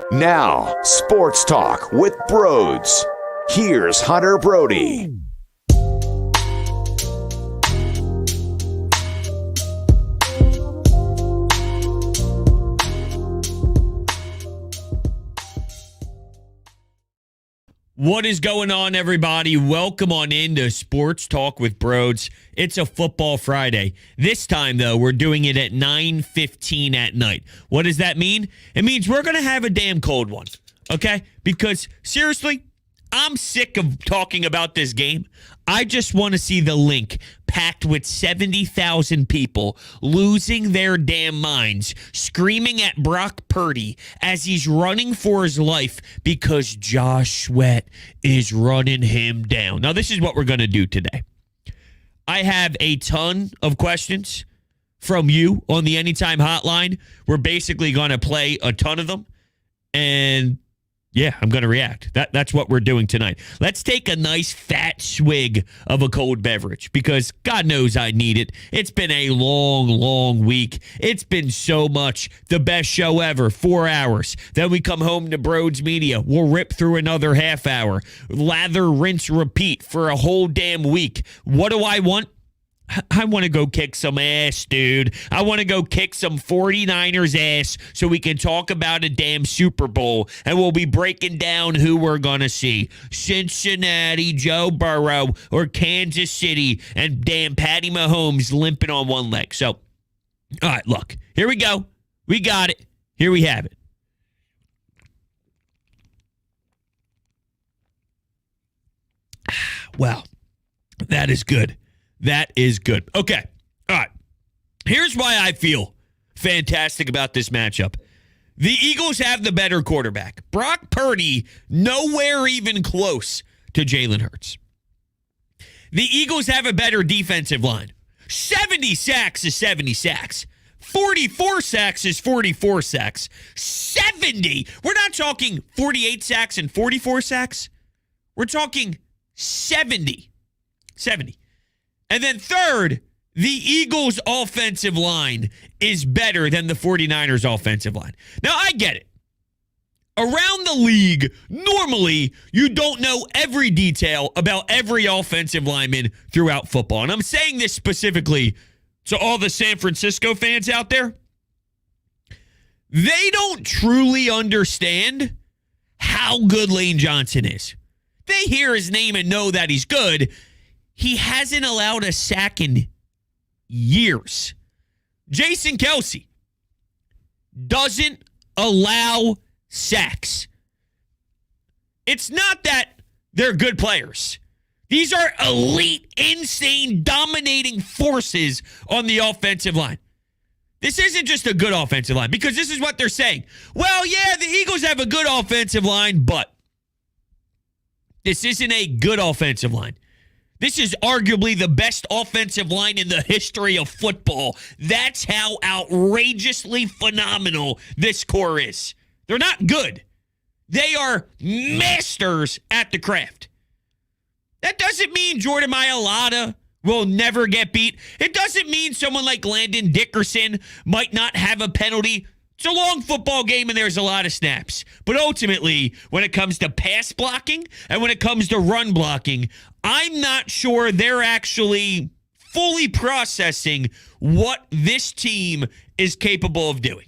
Now, Sports Talk with Broads. Here's Hunter Brody. What is going on, everybody? Welcome on into Sports Talk with Broads. It's a football Friday. This time, though, we're doing it at 9:15 at night. What does that mean? It means we're going to have a damn cold one, okay? Because, seriously, I'm sick of talking about this game. I just want to see the link packed with 70,000 people losing their damn minds, screaming at Brock Purdy as he's running for his life because Josh Sweat is running him down. Now, this is what we're going to do today. I have a ton of questions from you on the Anytime Hotline. We're basically going to play a ton of them, and yeah, I'm going to react. That's what we're doing tonight. Let's take a nice fat swig of a cold beverage because God knows I need it. It's been a long, long week. It's been so much. The best show ever, 4 hours. Then we come home to Broads Media. We'll rip through another half hour. Lather, rinse, repeat for a whole damn week. What do I want? I want to go kick some ass, dude. I want to go kick some 49ers ass so we can talk about a damn Super Bowl, and we'll be breaking down who we're going to see. Cincinnati, Joe Burrow, or Kansas City, and damn Patty Mahomes limping on one leg. So, all right, look, here we go. We got it. Here we have it. Wow, that is good. That is good. Okay. All right. Here's why I feel fantastic about this matchup. The Eagles have the better quarterback. Brock Purdy, nowhere even close to Jalen Hurts. The Eagles have a better defensive line. 70 sacks is 70 sacks. 44 sacks is 44 sacks. 70. We're not talking 48 sacks and 44 sacks. We're talking 70. 70. And then third, the Eagles' offensive line is better than the 49ers' offensive line. Now, I get it. Around the league, normally, you don't know every detail about every offensive lineman throughout football. And I'm saying this specifically to all the San Francisco fans out there. They don't truly understand how good Lane Johnson is. They hear his name and know that he's good. He hasn't allowed a sack in years. Jason Kelce doesn't allow sacks. It's not that they're good players. These are elite, insane, dominating forces on the offensive line. This isn't just a good offensive line because this is what they're saying. Well, yeah, the Eagles have a good offensive line, but this isn't a good offensive line. This is arguably the best offensive line in the history of football. That's how outrageously phenomenal this core is. They're not good. They are masters at the craft. That doesn't mean Jordan Mailata will never get beat. It doesn't mean someone like Landon Dickerson might not have a penalty. It's a long football game and there's a lot of snaps. But ultimately, when it comes to pass blocking and when it comes to run blocking, I'm not sure they're actually fully processing what this team is capable of doing.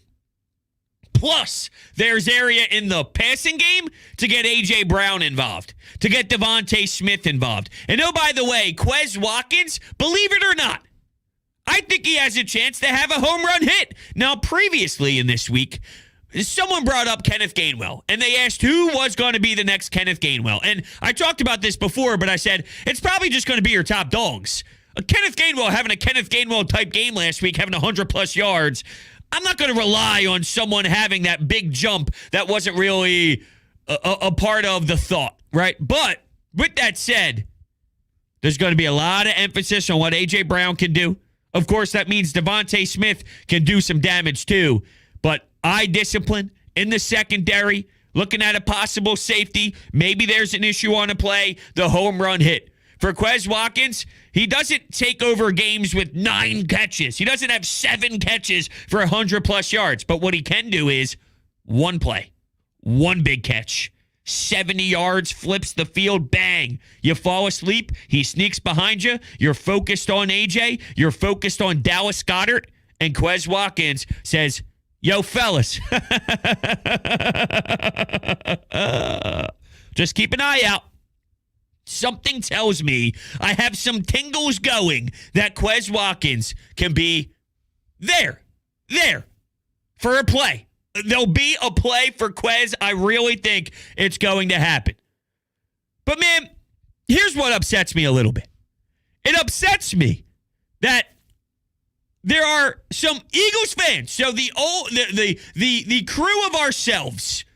Plus, there's area in the passing game to get A.J. Brown involved, to get Devontae Smith involved. And oh, by the way, Quez Watkins, believe it or not, I think he has a chance to have a home run hit. Now, previously in this week, someone brought up Kenneth Gainwell, and they asked who was going to be the next Kenneth Gainwell. And I talked about this before, but I said, it's probably just going to be your top dogs. Kenneth Gainwell having a Kenneth Gainwell-type game last week, having 100-plus yards. I'm not going to rely on someone having that big jump that wasn't really a part of the thought, right? But with that said, there's going to be a lot of emphasis on what A.J. Brown can do. Of course, that means Devontae Smith can do some damage too. But eye discipline in the secondary, looking at a possible safety. Maybe there's an issue on a play. The home run hit. For Quez Watkins, he doesn't take over games with 9 catches. He doesn't have 7 catches for 100-plus yards. But what he can do is one play, one big catch. 70 yards, flips the field, bang. You fall asleep, he sneaks behind you. You're focused on AJ. You're focused on Dallas Goedert. And Quez Watkins says, yo, fellas, just keep an eye out. Something tells me I have some tingles going that Quez Watkins can be there for a play. There'll be a play for Quez. I really think it's going to happen. But, man, here's what upsets me a little bit. It upsets me that there are some Eagles fans, so the crew of ourselves,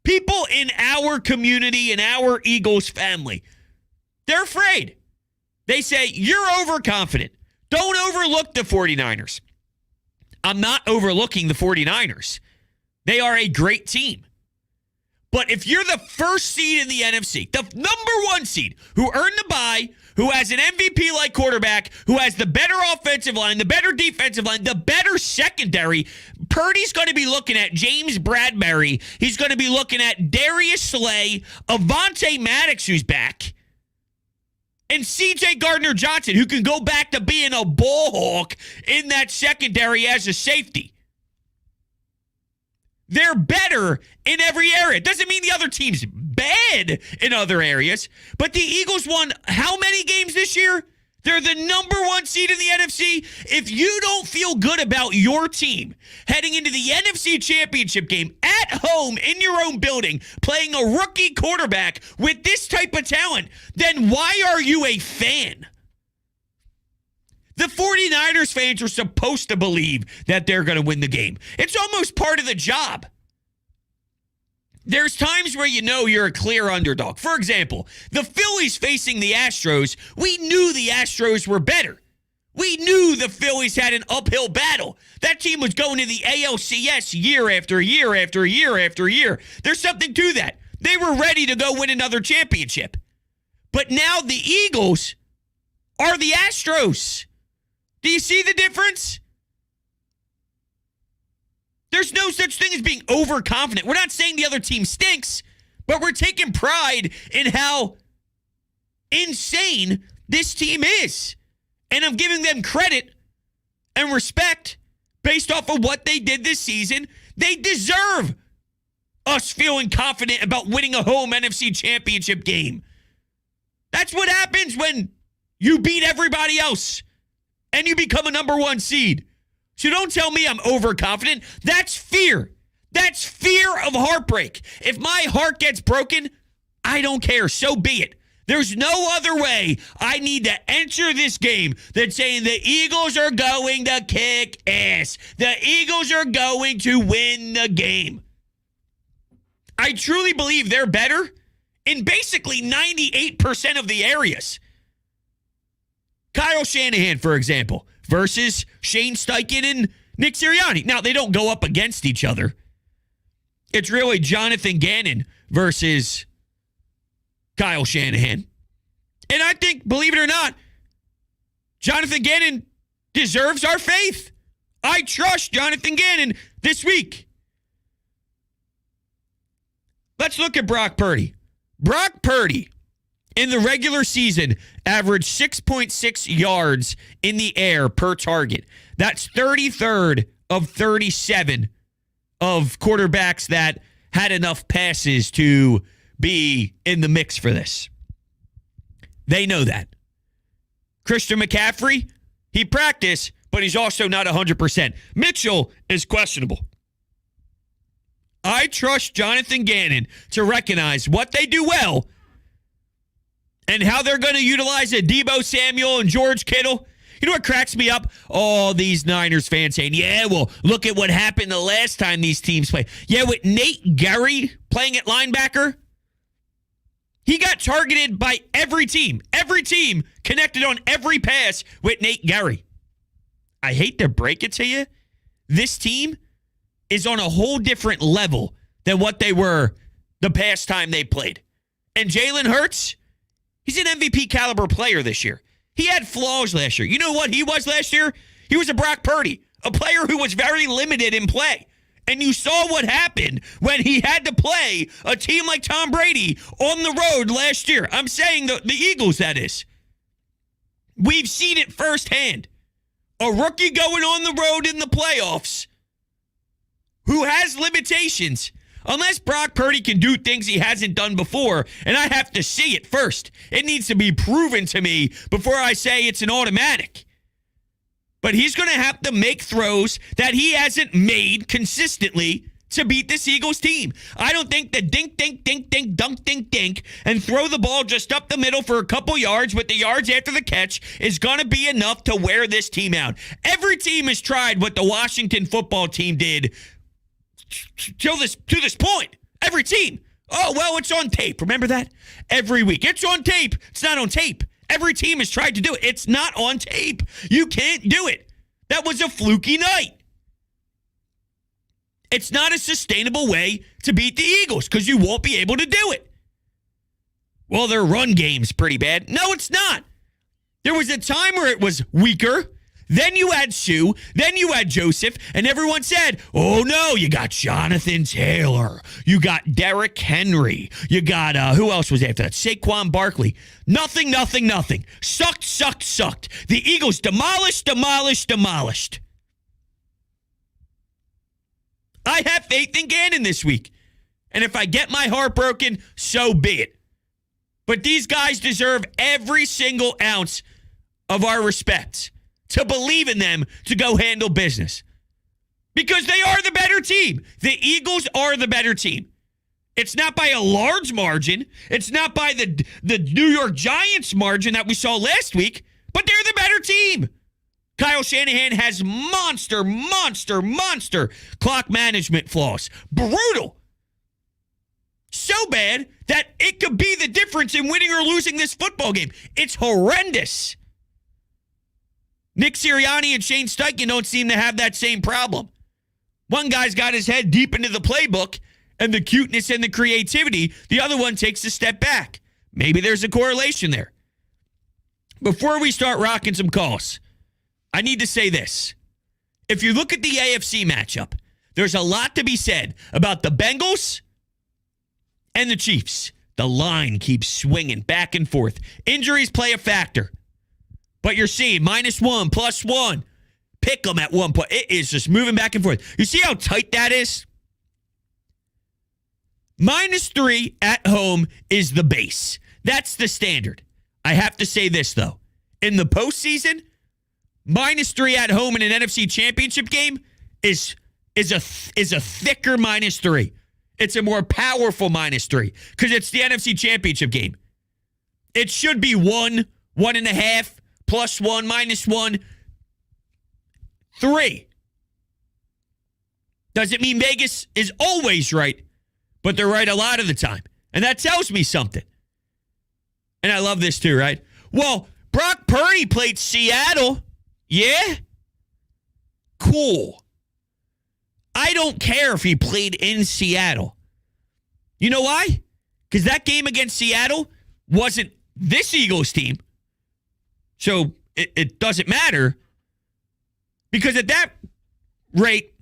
people in our community, in our Eagles family, they're afraid. They say, you're overconfident. Don't overlook the 49ers. I'm not overlooking the 49ers. They are a great team. But if you're the first seed in the NFC, the number one seed, who earned the bye, who has an MVP-like quarterback, who has the better offensive line, the better defensive line, the better secondary, Purdy's going to be looking at James Bradbury. He's going to be looking at Darius Slay, Avonte Maddox, who's back, and C.J. Gardner-Johnson, who can go back to being a ball hawk in that secondary as a safety. They're better in every area. It doesn't mean the other team's bad in other areas, but the Eagles won how many games this year? They're the number one seed in the NFC. If you don't feel good about your team heading into the NFC Championship game at home in your own building, playing a rookie quarterback with this type of talent, then why are you a fan? The 49ers fans are supposed to believe that they're going to win the game. It's almost part of the job. There's times where you know you're a clear underdog. For example, the Phillies facing the Astros, we knew the Astros were better. We knew the Phillies had an uphill battle. That team was going to the ALCS year after year after year after year. There's something to that. They were ready to go win another championship. But now the Eagles are the Astros. Do you see the difference? There's no such thing as being overconfident. We're not saying the other team stinks, but we're taking pride in how insane this team is. And I'm giving them credit and respect based off of what they did this season. They deserve us feeling confident about winning a home NFC Championship game. That's what happens when you beat everybody else and you become a number one seed. So don't tell me I'm overconfident. That's fear. That's fear of heartbreak. If my heart gets broken, I don't care. So be it. There's no other way I need to enter this game than saying the Eagles are going to kick ass. The Eagles are going to win the game. I truly believe they're better in basically 98% of the areas. Kyle Shanahan, for example, versus Shane Steichen and Nick Sirianni. Now, they don't go up against each other. It's really Jonathan Gannon versus Kyle Shanahan. And I think, believe it or not, Jonathan Gannon deserves our faith. I trust Jonathan Gannon this week. Let's look at Brock Purdy. Brock Purdy, in the regular season, averaged 6.6 yards in the air per target. That's 33rd of 37 of quarterbacks that had enough passes to be in the mix for this. They know that. Christian McCaffrey, he practiced, but he's also not 100%. Mitchell is questionable. I trust Jonathan Gannon to recognize what they do well and how they're going to utilize a Deebo Samuel and George Kittle. You know what cracks me up? All these Niners fans saying, yeah, well, look at what happened the last time these teams played. Yeah, with Nate Gerry playing at linebacker, he got targeted by every team. Every team connected on every pass with Nate Gerry. I hate to break it to you. This team is on a whole different level than what they were the past time they played. And Jalen Hurts, he's an MVP caliber player this year. He had flaws last year. You know what he was last year? He was a Brock Purdy, a player who was very limited in play. And you saw what happened when he had to play a team like Tom Brady on the road last year. I'm saying the Eagles, that is. We've seen it firsthand. A rookie going on the road in the playoffs who has limitations. Unless Brock Purdy can do things he hasn't done before, and I have to see it first. It needs to be proven to me before I say it's an automatic. But he's going to have to make throws that he hasn't made consistently to beat this Eagles team. I don't think the dink, dink, dink, dink, dunk, dink, dink, and throw the ball just up the middle for a couple yards with the yards after the catch is going to be enough to wear this team out. Every team has tried what the Washington football team did to this point. Every team. Oh, well, it's on tape. Remember that? Every week. It's on tape. It's not on tape. Every team has tried to do it. It's not on tape. You can't do it. That was a fluky night. It's not a sustainable way to beat the Eagles because you won't be able to do it. Well, their run game's pretty bad. No, it's not. There was a time where it was weaker. Then you had Sue. Then you had Joseph. And everyone said, oh, no, you got Jonathan Taylor. You got Derrick Henry. You got, who else was after that? Saquon Barkley. Nothing. Sucked. The Eagles demolished. I have faith in Gannon this week. And if I get my heart broken, so be it. But these guys deserve every single ounce of our respect to believe in them to go handle business. Because they are the better team. The Eagles are the better team. It's not by a large margin. It's not by the New York Giants margin that we saw last week. But they're the better team. Kyle Shanahan has monster clock management flaws. Brutal. So bad that it could be the difference in winning or losing this football game. It's horrendous. Nick Sirianni and Shane Steichen don't seem to have that same problem. One guy's got his head deep into the playbook and the cuteness and the creativity. The other one takes a step back. Maybe there's a correlation there. Before we start rocking some calls, I need to say this. If you look at the AFC matchup, there's a lot to be said about the Bengals and the Chiefs. The line keeps swinging back and forth. Injuries play a factor. But you're seeing -1, +1. Pick them at 1 point. It is just moving back and forth. You see how tight that is? -3 at home is the base. That's the standard. I have to say this, though. In the postseason, -3 at home in an NFC Championship game is a thicker -3. It's a more powerful -3 because it's the NFC Championship game. It should be 1, 1.5, +1, -1, 3. Doesn't mean Vegas is always right, but they're right a lot of the time. And that tells me something. And I love this too, right? Well, Brock Purdy played Seattle. Yeah? Cool. I don't care if he played in Seattle. You know why? Because that game against Seattle wasn't this Eagles team. So it doesn't matter. Because at that rate,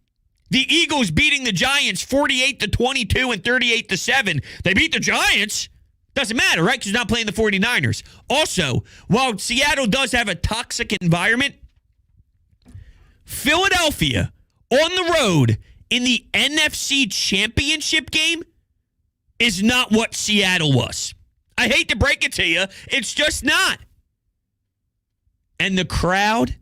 the Eagles beating the Giants 48-22 and 38-7. They beat the Giants. Doesn't matter, right? Because he's not playing the 49ers. Also, while Seattle does have a toxic environment, Philadelphia on the road in the NFC Championship game is not what Seattle was. I hate to break it to you. It's just not. And the crowd,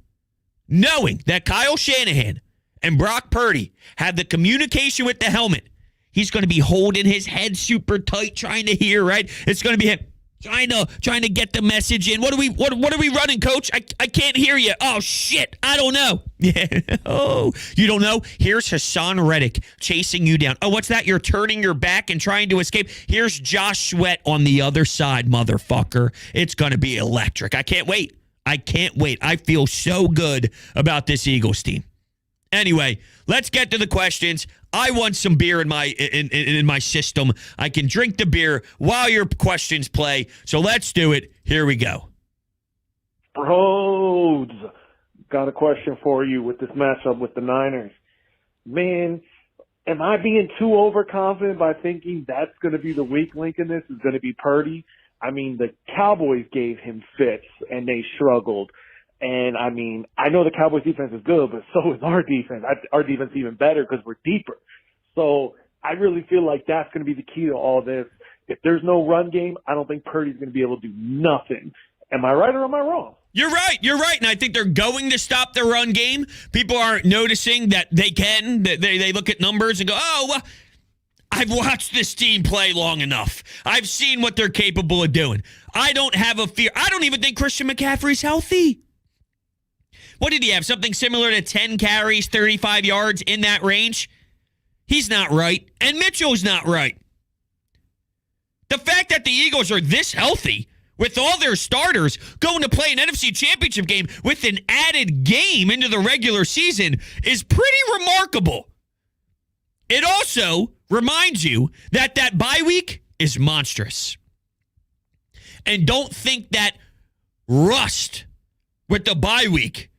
knowing that Kyle Shanahan and Brock Purdy had the communication with the helmet, he's going to be holding his head super tight, trying to hear, right? It's going to be him trying to get the message in. What are we running, coach? I can't hear you. Oh, shit. I don't know. Yeah. Oh, you don't know? Here's Hassan Reddick chasing you down. Oh, what's that? You're turning your back and trying to escape. Here's Josh Sweat on the other side, motherfucker. It's going to be electric. I can't wait. I feel so good about this Eagles team. Anyway, let's get to the questions. I want some beer in my system. I can drink the beer while your questions play. So let's do it. Here we go. Rhodes, got a question for you with this matchup with the Niners. Man, am I being too overconfident by thinking that's going to be the weak link in this is going to be Purdy? I mean, the Cowboys gave him fits and they struggled. And I mean, I know the Cowboys defense is good, but so is our defense. Our defense is even better because we're deeper. So I really feel like that's going to be the key to all this. If there's no run game, I don't think Purdy's going to be able to do nothing. Am I right or am I wrong? You're right. You're right. And I think they're going to stop the run game. People aren't noticing that they can. They look at numbers and go, oh, well, I've watched this team play long enough. I've seen what they're capable of doing. I don't have a fear. I don't even think Christian McCaffrey's healthy. What did he have? Something similar to 10 carries, 35 yards in that range? He's not right. And Mitchell's not right. The fact that the Eagles are this healthy with all their starters going to play an NFC Championship game with an added game into the regular season is pretty remarkable. It also reminds you that bye week is monstrous. And don't think that rust with the bye week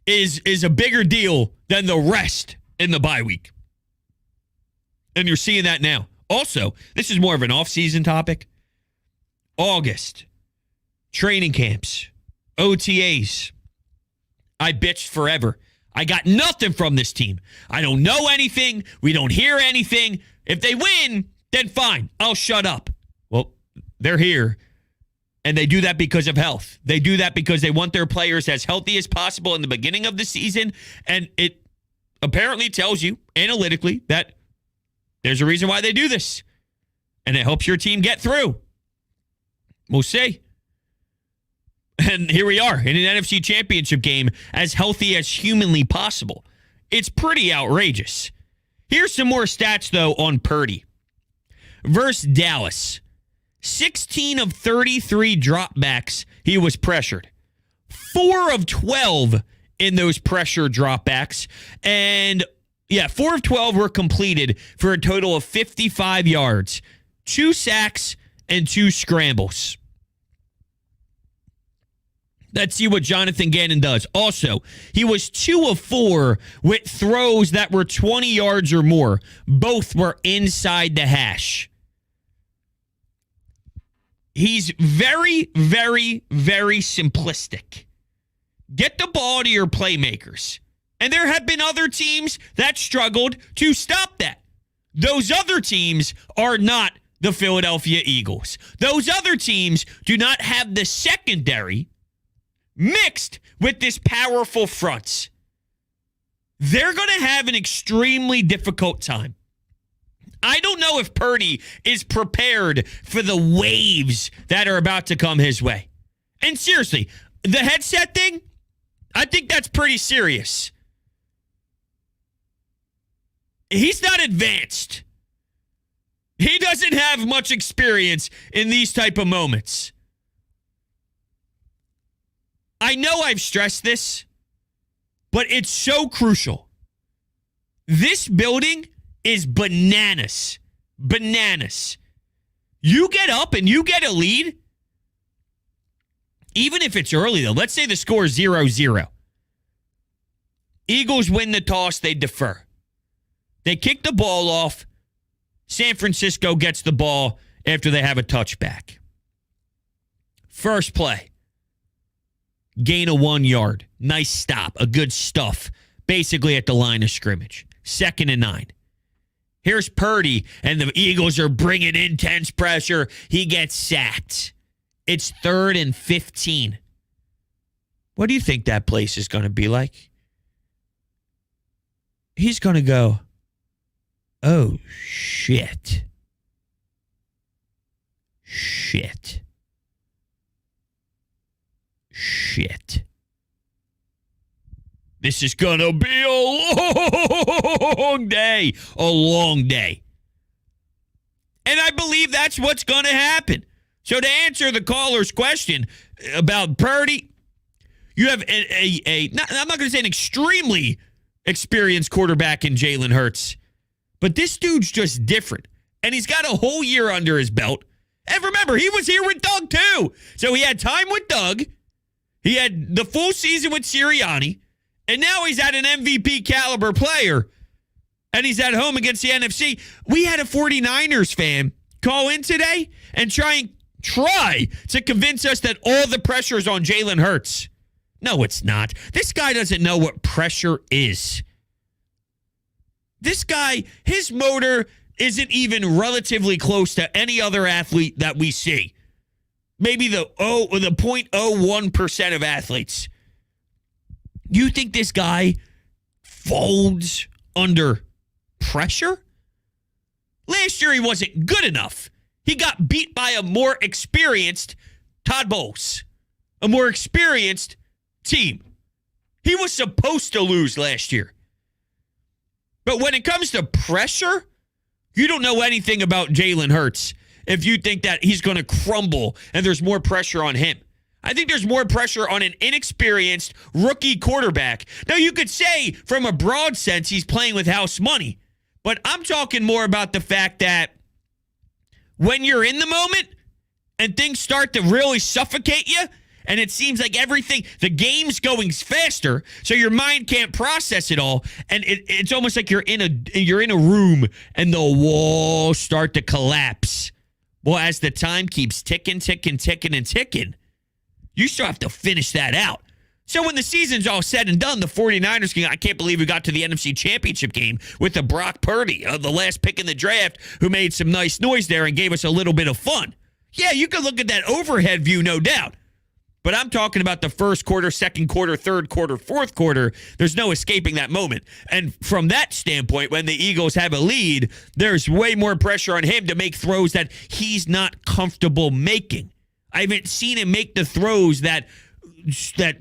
is a bigger deal than the rest in the bye week. And you're seeing that now. Also, this is more of an off-season topic. August, training camps, OTAs. I bitched forever. I got nothing from this team. I don't know anything. We don't hear anything. If they win, then fine. I'll shut up. Well, they're here, and they do that because of health. They do that because they want their players as healthy as possible in the beginning of the season, and it apparently tells you analytically that there's a reason why they do this, and it helps your team get through. We'll see. And here we are in an NFC Championship game as healthy as humanly possible. It's pretty outrageous. Here's some more stats, though, on Purdy. Versus Dallas, 16 of 33 dropbacks, he was pressured. 4 of 12 in those pressure dropbacks. And, 4 of 12 were completed for a total of 55 yards, 2 sacks, and 2 scrambles. Let's see what Jonathan Gannon does. Also, he was 2 of 4 with throws that were 20 yards or more. Both were inside the hash. He's very, very, very simplistic. Get the ball to your playmakers. And there have been other teams that struggled to stop that. Those other teams are not the Philadelphia Eagles. Those other teams do not have the secondary mixed with this powerful front. They're going to have an extremely difficult time. I don't know if Purdy is prepared for the waves that are about to come his way. And seriously, the headset thing, I think that's pretty serious. He's not advanced. He doesn't have much experience in these type of moments. I know I've stressed this, but it's so crucial. This building is bananas. Bananas. You get up and you get a lead, even if it's early, though. Let's say the score is 0-0. Eagles win the toss, they defer. They kick the ball off. San Francisco gets the ball after they have a touchback. First play. Gain of 1 yard. Nice stop. A good stuff. Basically at the line of scrimmage. 2nd and 9. Here's Purdy, and the Eagles are bringing intense pressure. He gets sacked. It's 3rd and 15. What do you think that place is going to be like? He's going to go, oh, shit. Shit. Shit. This is going to be a long day. A long day. And I believe that's what's going to happen. So to answer the caller's question about Purdy, you have I'm not going to say an extremely experienced quarterback in Jalen Hurts, but this dude's just different. And he's got a whole year under his belt. And remember, he was here with Doug too. So he had time with Doug. He had the full season with Sirianni. And now he's at an MVP caliber player. and he's at home against the NFC. We had a 49ers fan call in today and try to convince us that all the pressure is on Jalen Hurts. No, it's not. This guy doesn't know what pressure is. This guy, his motor isn't even relatively close to any other athlete that we see. Maybe the 0.01% of athletes. You think this guy folds under pressure? Last year he wasn't good enough. He got beat by a more experienced Todd Bowles, a more experienced team. He was supposed to lose last year. But when it comes to pressure, you don't know anything about Jalen Hurts if you think that he's going to crumble and there's more pressure on him. I think there's more pressure on an inexperienced rookie quarterback. Now, you could say from a broad sense he's playing with house money, but I'm talking more about the fact that when you're in the moment and things start to really suffocate you, and it seems like the game's going faster, so your mind can't process it all, and it's almost like you're in a room and the walls start to collapse. Well, as the time keeps ticking, you still have to finish that out. So when the season's all said and done, the 49ers I can't believe we got to the NFC Championship game with the Brock Purdy, the last pick in the draft, who made some nice noise there and gave us a little bit of fun. Yeah, you can look at that overhead view, no doubt. But I'm talking about the first quarter, second quarter, third quarter, fourth quarter. There's no escaping that moment. And from that standpoint, when the Eagles have a lead, there's way more pressure on him to make throws that he's not comfortable making. I haven't seen him make the throws that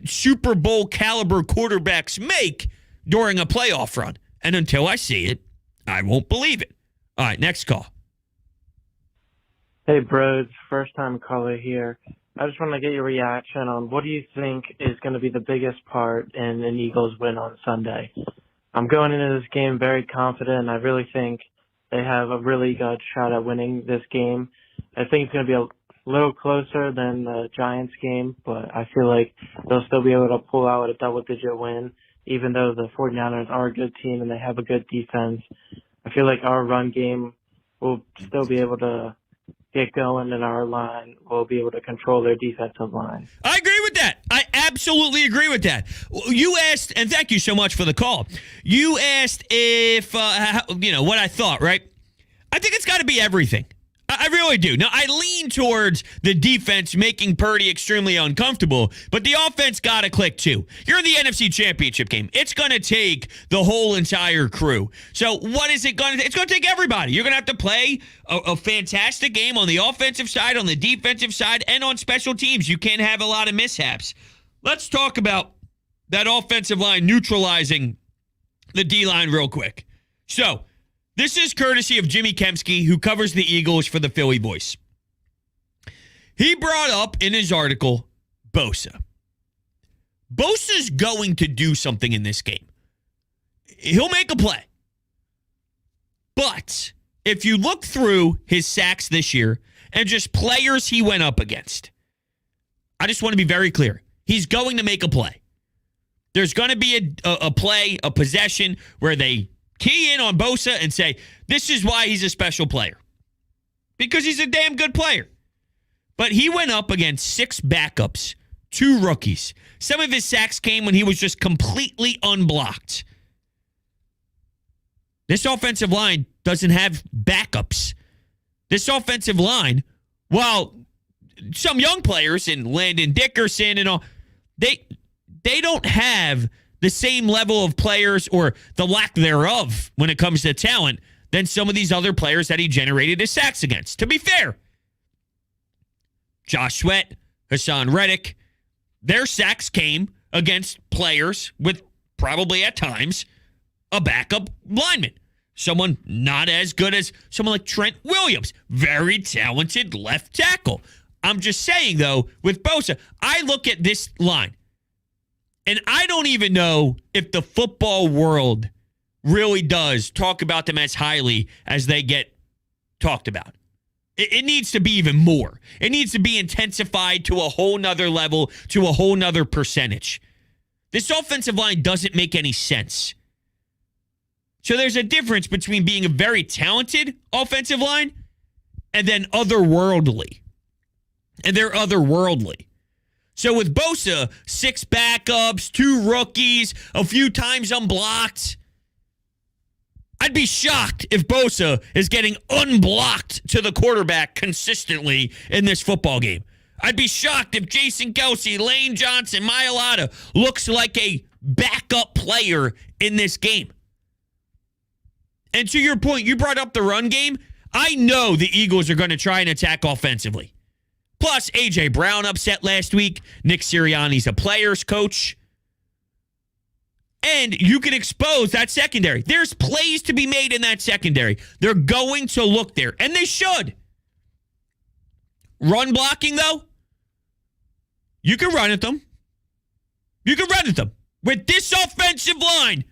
Super Bowl caliber quarterbacks make during a playoff run. And until I see it, I won't believe it. All right, next call. Hey, bros, first time caller here. I just want to get your reaction on what do you think is going to be the biggest part in an Eagles win on Sunday? I'm going into this game very confident. I really think they have a really good shot at winning this game. I think it's going to be a little closer than the Giants game, but I feel like they'll still be able to pull out a double-digit win, even though the 49ers are a good team and they have a good defense. I feel like our run game will still be able to get going, and our line will be able to control their defensive line. I agree with that. I absolutely agree with that. You asked, and thank you so much for the call. You asked if, what I thought, right? I think it's got to be everything. I really do. Now, I lean towards the defense making Purdy extremely uncomfortable, but the offense got to click too. You're in the NFC Championship game. It's going to take the whole entire crew. So what is it going to take? It's going to take everybody. You're going to have to play a fantastic game on the offensive side, on the defensive side, and on special teams. You can't have a lot of mishaps. Let's talk about that offensive line neutralizing the D-line real quick. So, this is courtesy of Jimmy Kempski, who covers the Eagles for the Philly Voice. He brought up in his article Bosa. Bosa's going to do something in this game. He'll make a play. But if you look through his sacks this year and just players he went up against, I just want to be very clear. He's going to make a play. There's going to be a play, a possession where they key in on Bosa and say, this is why he's a special player. Because he's a damn good player. But he went up against 6 backups, 2 rookies. Some of his sacks came when he was just completely unblocked. This offensive line doesn't have backups. This offensive line, while some young players in Landon Dickerson and all, they don't have the same level of players or the lack thereof when it comes to talent than some of these other players that he generated his sacks against. To be fair, Josh Sweat, Hassan Reddick, their sacks came against players with probably at times a backup lineman. Someone not as good as someone like Trent Williams. Very talented left tackle. I'm just saying, though, with Bosa, I look at this line, and I don't even know if the football world really does talk about them as highly as they get talked about. It needs to be even more. It needs to be intensified to a whole nother level, to a whole nother percentage. This offensive line doesn't make any sense. So there's a difference between being a very talented offensive line and then otherworldly. And they're otherworldly. So with Bosa, 6 backups, 2 rookies, a few times unblocked, I'd be shocked if Bosa is getting unblocked to the quarterback consistently in this football game. I'd be shocked if Jason Kelce, Lane Johnson, Mailata looks like a backup player in this game. And to your point, you brought up the run game. I know the Eagles are going to try and attack offensively. Plus, A.J. Brown upset last week. Nick Sirianni's a player's coach. And you can expose that secondary. There's plays to be made in that secondary. They're going to look there, and they should. Run blocking, though, you can run at them. You can run at them. With this offensive line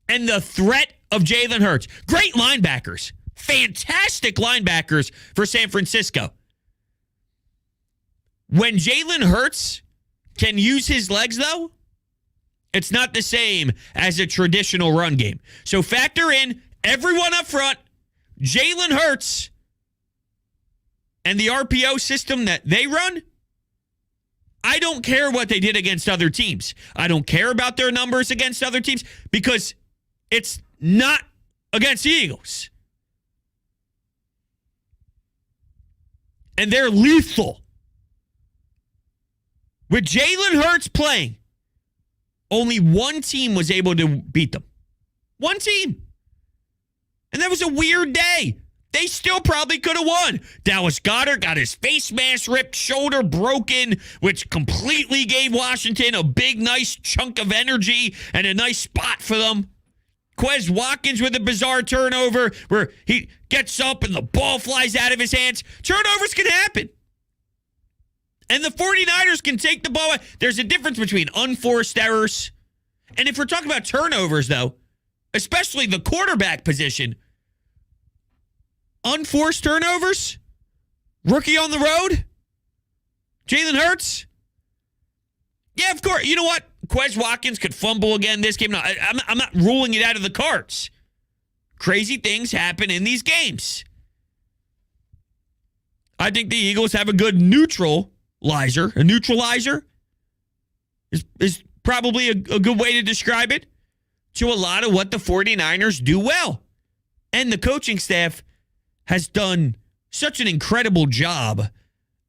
and the threat of Jalen Hurts. Great linebackers. Fantastic linebackers for San Francisco. When Jalen Hurts can use his legs, though, it's not the same as a traditional run game. So factor in everyone up front, Jalen Hurts, and the RPO system that they run. I don't care what they did against other teams. I don't care about their numbers against other teams because it's not against the Eagles. And they're lethal. With Jalen Hurts playing, only one team was able to beat them. One team. And that was a weird day. They still probably could have won. Dallas Goedert got his face mask ripped, shoulder broken, which completely gave Washington a big, nice chunk of energy and a nice spot for them. Quez Watkins with a bizarre turnover where he gets up and the ball flies out of his hands. Turnovers can happen. And the 49ers can take the ball away. There's a difference between unforced errors. And if we're talking about turnovers, though, especially the quarterback position, unforced turnovers, rookie on the road, Jalen Hurts. Yeah, of course. You know what? Quez Watkins could fumble again this game. No, I'm not ruling it out of the cards. Crazy things happen in these games. I think the Eagles have a good neutralizer. A neutralizer is probably a good way to describe it to a lot of what the 49ers do well. And the coaching staff has done such an incredible job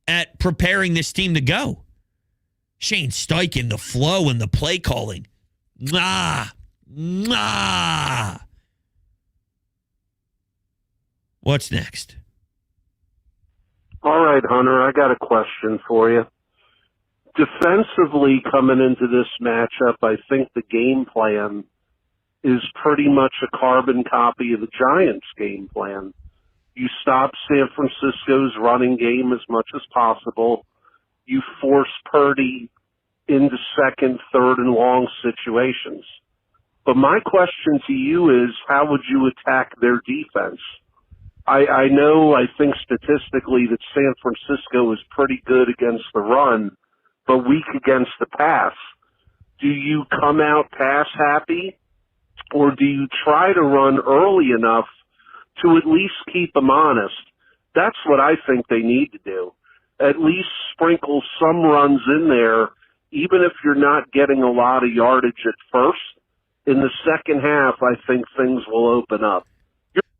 at preparing this team to go. Shane Steichen, the flow and the play calling. What's next? All right, Hunter, I got a question for you. Defensively, coming into this matchup, I think the game plan is pretty much a carbon copy of the Giants' game plan. You stop San Francisco's running game as much as possible. You force Purdy into second, third, and long situations. But my question to you is, how would you attack their defense? I think statistically that San Francisco is pretty good against the run, but weak against the pass. Do you come out pass happy, or do you try to run early enough to at least keep them honest? That's what I think they need to do. At least sprinkle some runs in there, even if you're not getting a lot of yardage at first. In the second half, I think things will open up.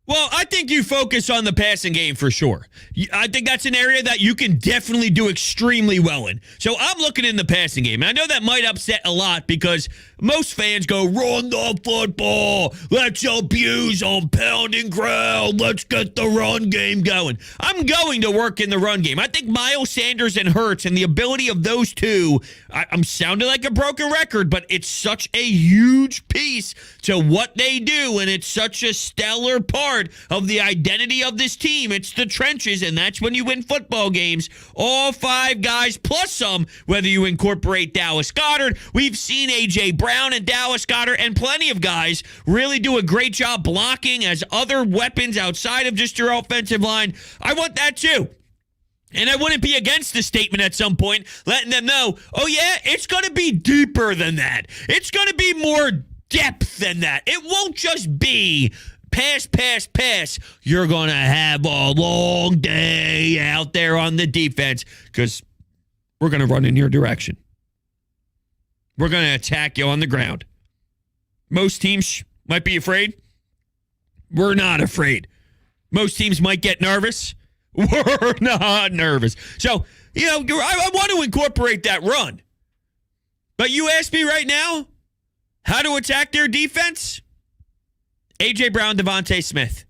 Well, I think you focus on the passing game for sure. I think that's an area that you can definitely do extremely well in. So I'm looking in the passing game. I know that might upset a lot because most fans go, run the football. Let's abuse on pound and ground. Let's get the run game going. I'm going to work in the run game. I think Miles Sanders and Hurts and the ability of those two, I'm sounding like a broken record, but it's such a huge piece to what they do, and it's such a stellar part of the identity of this team. It's the trenches, and that's when you win football games. All 5 guys plus some, whether you incorporate Dallas Goedert. We've seen A.J. Brown and Dallas Goedert and plenty of guys really do a great job blocking as other weapons outside of just your offensive line. I want that too. And I wouldn't be against the statement at some point, letting them know, oh yeah, it's going to be deeper than that. It's going to be more depth in that. It won't just be pass, pass, pass. You're going to have a long day out there on the defense because we're going to run in your direction. We're going to attack you on the ground. Most teams might be afraid. We're not afraid. Most teams might get nervous. We're not nervous. So, I want to incorporate that run. But you ask me right now how to attack their defense? A.J. Brown, Devontae Smith.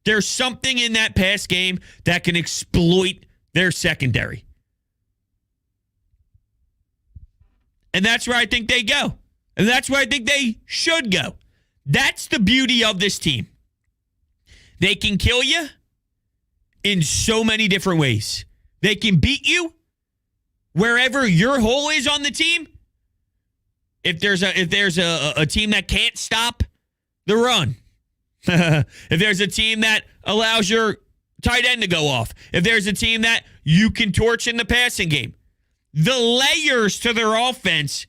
There's something in that pass game that can exploit their secondary. And that's where I think they go. And that's where I think they should go. That's the beauty of this team. They can kill you in so many different ways. They can beat you wherever your hole is on the team. If there's a team that can't stop the run, if there's a team that allows your tight end to go off, if there's a team that you can torch in the passing game, the layers to their offense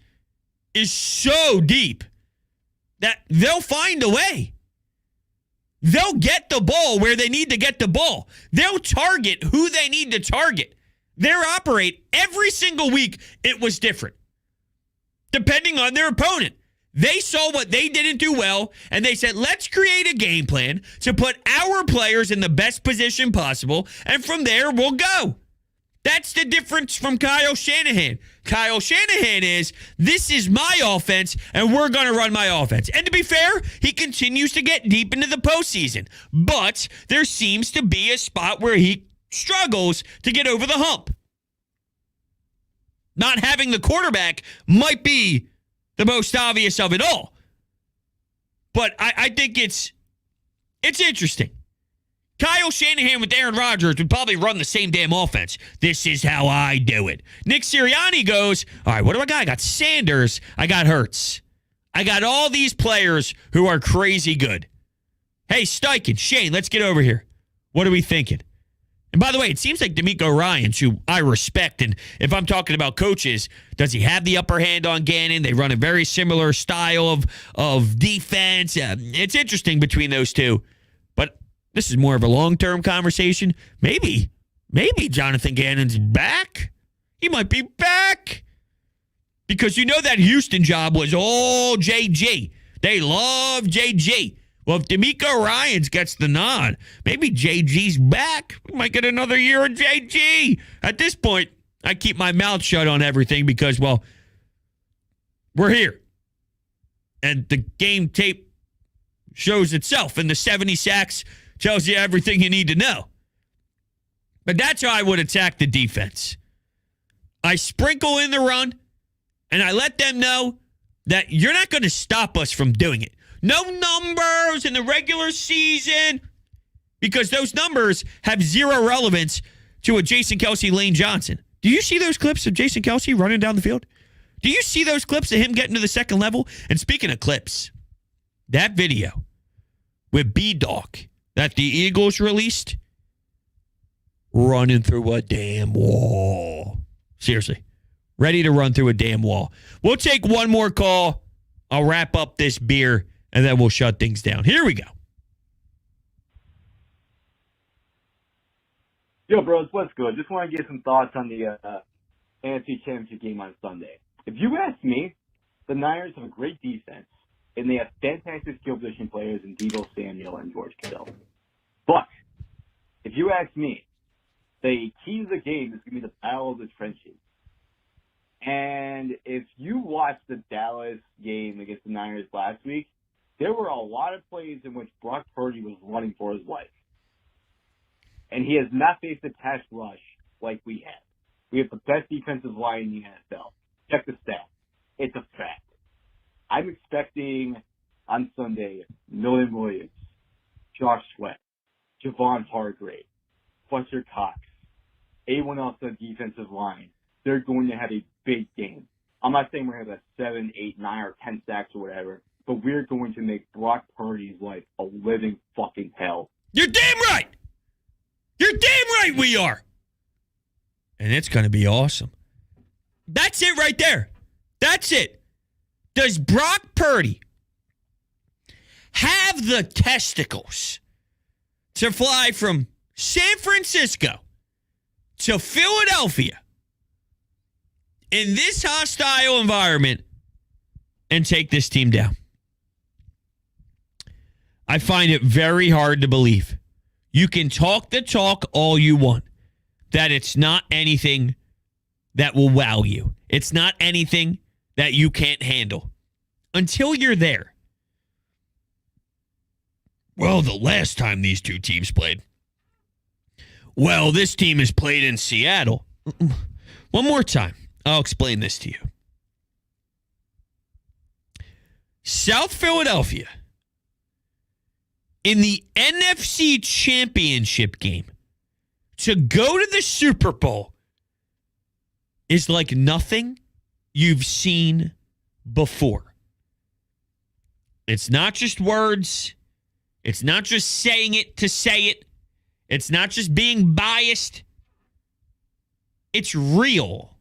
is so deep that they'll find a way. They'll get the ball where they need to get the ball. They'll target who they need to target. They'll operate every single week. It was different, depending on their opponent. They saw what they didn't do well, and they said, let's create a game plan to put our players in the best position possible, and from there, we'll go. That's the difference from Kyle Shanahan. Kyle Shanahan is, this is my offense, and we're going to run my offense. And to be fair, he continues to get deep into the postseason. But there seems to be a spot where he struggles to get over the hump. Not having the quarterback might be the most obvious of it all. But I think it's interesting. Kyle Shanahan with Aaron Rodgers would probably run the same damn offense. This is how I do it. Nick Sirianni goes, all right, what do I got? I got Sanders. I got Hurts. I got all these players who are crazy good. Hey, Steichen, Shane, let's get over here. What are we thinking? And by the way, it seems like DeMeco Ryans, who I respect, and if I'm talking about coaches, does he have the upper hand on Gannon? They run a very similar style of defense. It's interesting between those two. But this is more of a long-term conversation. Maybe Jonathan Gannon's back. He might be back. Because you know that Houston job was all JG. They love JG. Well, if DeMeco Ryans gets the nod, maybe JG's back. We might get another year of JG. At this point, I keep my mouth shut on everything because, well, we're here. And the game tape shows itself, and the 70 sacks tells you everything you need to know. But that's how I would attack the defense. I sprinkle in the run, and I let them know that you're not going to stop us from doing it. No numbers in the regular season, because those numbers have zero relevance to a Jason Kelce, Lane Johnson. Do you see those clips of Jason Kelce running down the field? Do you see those clips of him getting to the second level? And speaking of clips, that video with B-Dog that the Eagles released, running through a damn wall. Seriously, ready to run through a damn wall. We'll take one more call. I'll wrap up this beer, and then we'll shut things down. Here we go. Yo, bros, what's good? Just want to get some thoughts on the NFC Championship Game on Sunday. If you ask me, the Niners have a great defense, and they have fantastic skill position players in Deebo Samuel and George Kittle. But if you ask me, the key to the game is going to be the battle of the trenches. And if you watched the Dallas game against the Niners last week, there were a lot of plays in which Brock Purdy was running for his life. And he has not faced a pass rush like we have. We have the best defensive line in the NFL. Check the stats. It's a fact. I'm expecting on Sunday, Nolan Williams, Josh Sweat, Javon Hargrave, Fletcher Cox, anyone else on the defensive line. They're going to have a big game. I'm not saying we're going to have a 7, 8, 9, or 10 sacks or whatever, but we're going to make Brock Purdy's life a living fucking hell. You're damn right. You're damn right we are. And it's going to be awesome. That's it right there. That's it. Does Brock Purdy have the testicles to fly from San Francisco to Philadelphia in this hostile environment and take this team down? I find it very hard to believe. You can talk the talk all you want, that it's not anything that will wow you. It's not anything that you can't handle until you're there. Well, the last time these two teams played. Well, this team has played in Seattle. One more time. I'll explain this to you. South Philadelphia in the NFC Championship game to go to the Super Bowl is like nothing you've seen before. It's not just words. It's not just saying it to say it. It's not just being biased. It's real.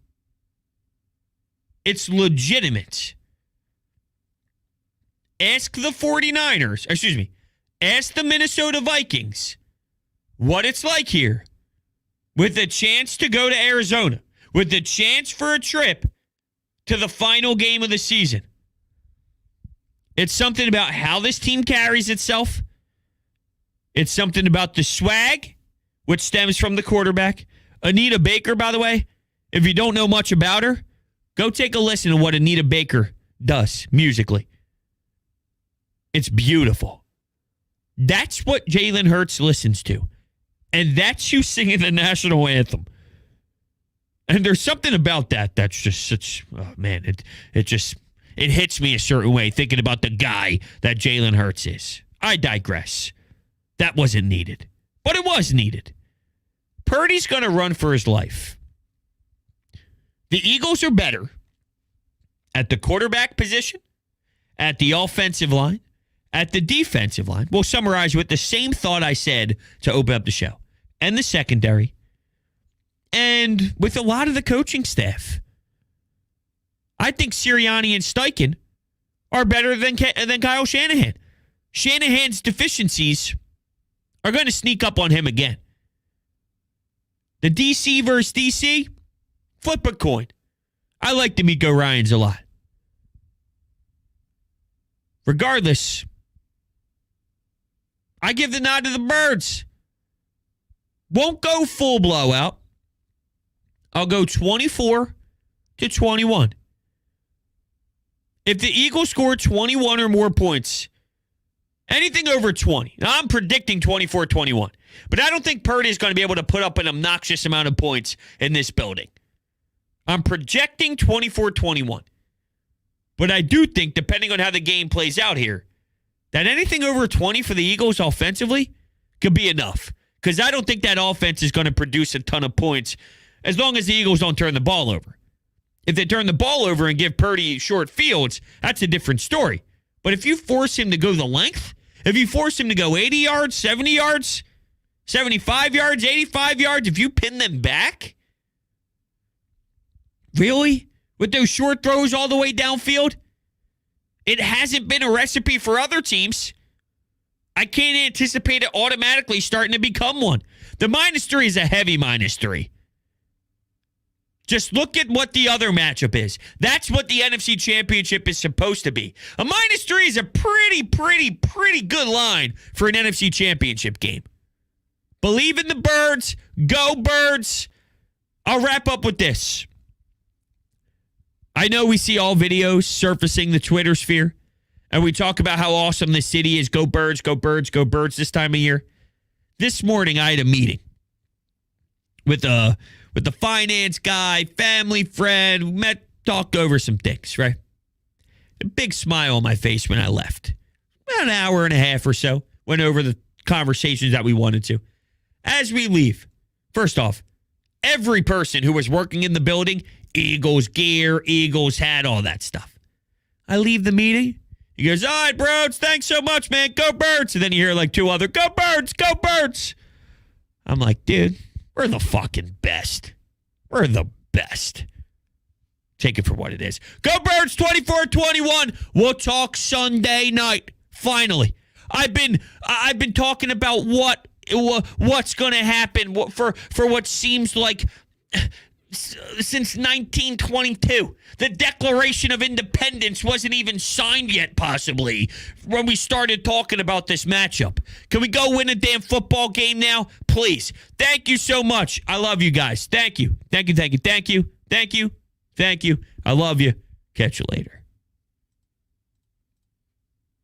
It's legitimate. Ask the 49ers, ask the Minnesota Vikings what it's like here with a chance to go to Arizona, with the chance for a trip to the final game of the season. It's something about how this team carries itself. It's something about the swag, which stems from the quarterback. Anita Baker, by the way, if you don't know much about her, go take a listen to what Anita Baker does musically. It's beautiful. That's what Jalen Hurts listens to. And that's you singing the national anthem. And there's something about that that's just such, oh man, it hits me a certain way thinking about the guy that Jalen Hurts is. I digress. That wasn't needed. But it was needed. Purdy's going to run for his life. The Eagles are better at the quarterback position, at the offensive line, at the defensive line. We'll summarize with the same thought I said to open up the show. And the secondary. And with a lot of the coaching staff. I think Sirianni and Steichen are better than Kyle Shanahan. Shanahan's deficiencies are going to sneak up on him again. The DC versus DC, flip a coin. I like D'Amico Ryans a lot. Regardless, I give the nod to the Birds. Won't go full blowout. I'll go 24-21. If the Eagles score 21 or more points, anything over 20. Now, I'm predicting 24-21. But I don't think Purdy is going to be able to put up an obnoxious amount of points in this building. I'm projecting 24-21. But I do think, depending on how the game plays out here, that anything over 20 for the Eagles offensively could be enough. Because I don't think that offense is going to produce a ton of points as long as the Eagles don't turn the ball over. If they turn the ball over and give Purdy short fields, that's a different story. But if you force him to go the length, if you force him to go 80 yards, 70 yards, 75 yards, 85 yards, if you pin them back, really? With those short throws all the way downfield? It hasn't been a recipe for other teams. I can't anticipate it automatically starting to become one. The -3 is a heavy -3. Just look at what the other matchup is. That's what the NFC Championship is supposed to be. A -3 is a pretty good line for an NFC Championship game. Believe in the Birds. Go Birds. I'll wrap up with this. I know we see all videos surfacing the Twitter sphere, and we talk about how awesome this city is. Go Birds, go Birds, go Birds this time of year. This morning, I had a meeting with the finance guy, family friend, talked over some things, right? A big smile on my face when I left. About an hour and a half or so. Went over the conversations that we wanted to. As we leave, first off, every person who was working in the building, Eagles gear, Eagles hat, all that stuff. I leave the meeting. He goes, all right, bros, thanks so much, man. Go Birds. And then you hear like two other, go Birds, go Birds. I'm like, dude, we're the fucking best. We're the best. Take it for what it is. Go Birds 24-21. We'll talk Sunday night. Finally. I've been talking about what's going to happen for what seems like since 1922. The Declaration of Independence wasn't even signed yet, possibly, when we started talking about this matchup. Can we go win a damn football game now? Please. Thank you so much. I love you guys. Thank you. Thank you. Thank you. Thank you. Thank you. Thank you. I love you. Catch you later.